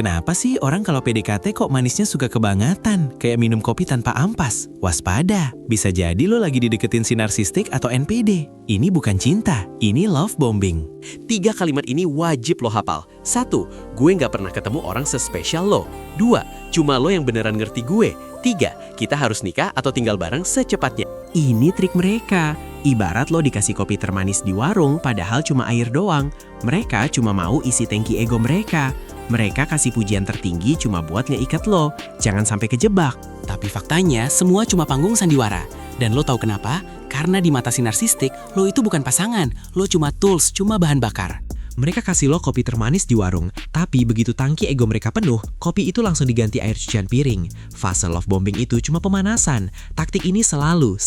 Kenapa sih orang kalau PDKT kok manisnya suka kebangetan? Kayak minum kopi tanpa ampas. Waspada, bisa jadi lo lagi dideketin si narsistik atau NPD. Ini bukan cinta, ini love bombing. 3 kalimat ini wajib lo hafal. 1. Gue nggak pernah ketemu orang sespesial lo. 2. Cuma lo yang beneran ngerti gue. 3. Kita harus nikah atau tinggal bareng secepatnya. Ini trik mereka. Ibarat lo dikasih kopi termanis di warung padahal cuma air doang. Mereka cuma mau isi tangki ego mereka. Mereka kasih pujian tertinggi cuma buat ngeikat lo. Jangan sampai kejebak. Tapi faktanya semua cuma panggung sandiwara. Dan lo tahu kenapa? Karena di mata si narsistik, lo itu bukan pasangan. Lo cuma tools, cuma bahan bakar. Mereka kasih lo kopi termanis di warung, tapi begitu tangki ego mereka penuh, kopi itu langsung diganti air cucian piring. Fase love bombing itu cuma pemanasan. Taktik ini selalu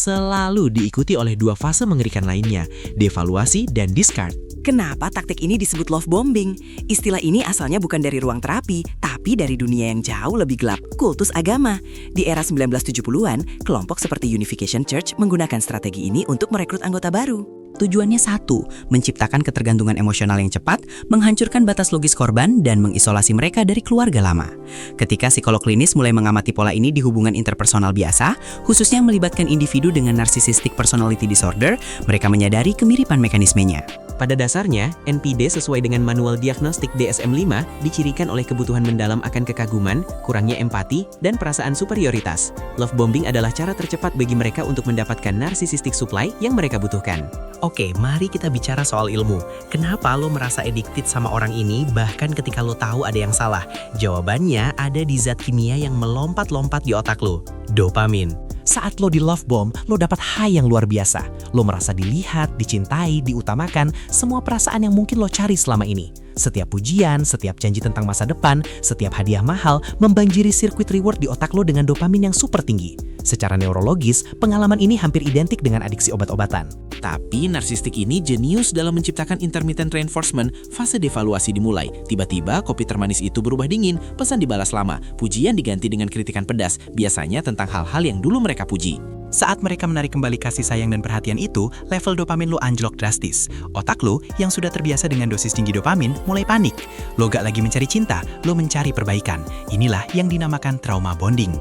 diikuti oleh 2 fase mengerikan lainnya, devaluasi dan discard. Kenapa taktik ini disebut love bombing? Istilah ini asalnya bukan dari ruang terapi, tapi dari dunia yang jauh lebih gelap, kultus agama. Di era 1970-an, kelompok seperti Unification Church menggunakan strategi ini untuk merekrut anggota baru. Tujuannya satu, menciptakan ketergantungan emosional yang cepat, menghancurkan batas logis korban, dan mengisolasi mereka dari keluarga lama. Ketika psikolog klinis mulai mengamati pola ini di hubungan interpersonal biasa, khususnya yang melibatkan individu dengan narcissistic personality disorder, mereka menyadari kemiripan mekanismenya. Pada dasarnya, NPD sesuai dengan manual diagnostik DSM-5 dicirikan oleh kebutuhan mendalam akan kekaguman, kurangnya empati, dan perasaan superioritas. Love bombing adalah cara tercepat bagi mereka untuk mendapatkan narcissistic supply yang mereka butuhkan. Oke, mari kita bicara soal ilmu. Kenapa lo merasa addicted sama orang ini bahkan ketika lo tahu ada yang salah? Jawabannya ada di zat kimia yang melompat-lompat di otak lo, dopamin. Saat lo di love bomb, lo dapat high yang luar biasa. Lo merasa dilihat, dicintai, diutamakan, semua perasaan yang mungkin lo cari selama ini. Setiap pujian, setiap janji tentang masa depan, setiap hadiah mahal membanjiri sirkuit reward di otak lo dengan dopamin yang super tinggi. Secara neurologis, pengalaman ini hampir identik dengan adiksi obat-obatan. Tapi narsistik ini jenius dalam menciptakan intermittent reinforcement. Fase devaluasi dimulai. Tiba-tiba kopi termanis itu berubah dingin, pesan dibalas lama, pujian diganti dengan kritikan pedas, biasanya tentang hal-hal yang dulu mereka puji. Saat mereka menarik kembali kasih sayang dan perhatian itu, level dopamin lo anjlok drastis. Otak lo yang sudah terbiasa dengan dosis tinggi dopamin mulai panik. Lo gak lagi mencari cinta, lo mencari perbaikan. Inilah yang dinamakan trauma bonding.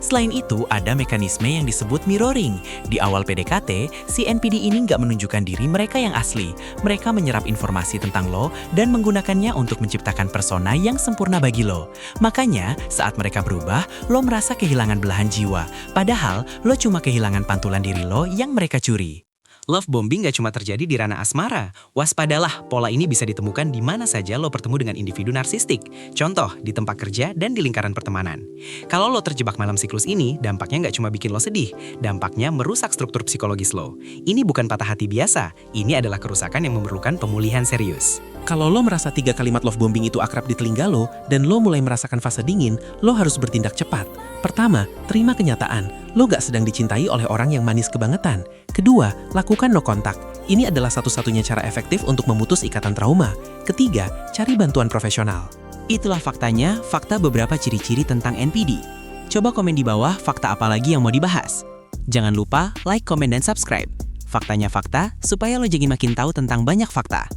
Selain itu, ada mekanisme yang disebut mirroring. Di awal PDKT, si NPD ini nggak menunjukkan diri mereka yang asli. Mereka menyerap informasi tentang lo dan menggunakannya untuk menciptakan persona yang sempurna bagi lo. Makanya, saat mereka berubah, lo merasa kehilangan belahan jiwa. Padahal, lo cuma kehilangan pantulan diri lo yang mereka curi. Love bombing gak cuma terjadi di ranah asmara. Waspadalah, pola ini bisa ditemukan di mana saja lo bertemu dengan individu narsistik. Contoh, di tempat kerja dan di lingkaran pertemanan. Kalau lo terjebak malam siklus ini, dampaknya gak cuma bikin lo sedih. Dampaknya merusak struktur psikologis lo. Ini bukan patah hati biasa. Ini adalah kerusakan yang memerlukan pemulihan serius. Kalau lo merasa 3 kalimat love bombing itu akrab di telinga lo, dan lo mulai merasakan fase dingin, lo harus bertindak cepat. Pertama, terima kenyataan. Lo gak sedang dicintai oleh orang yang manis kebangetan. Kedua, lakukan no contact. Ini adalah satu-satunya cara efektif untuk memutus ikatan trauma. Ketiga, cari bantuan profesional. Itulah faktanya, fakta beberapa ciri-ciri tentang NPD. Coba komen di bawah fakta apa lagi yang mau dibahas. Jangan lupa like, komen, dan subscribe. Faktanya fakta, supaya lo jadi makin tahu tentang banyak fakta.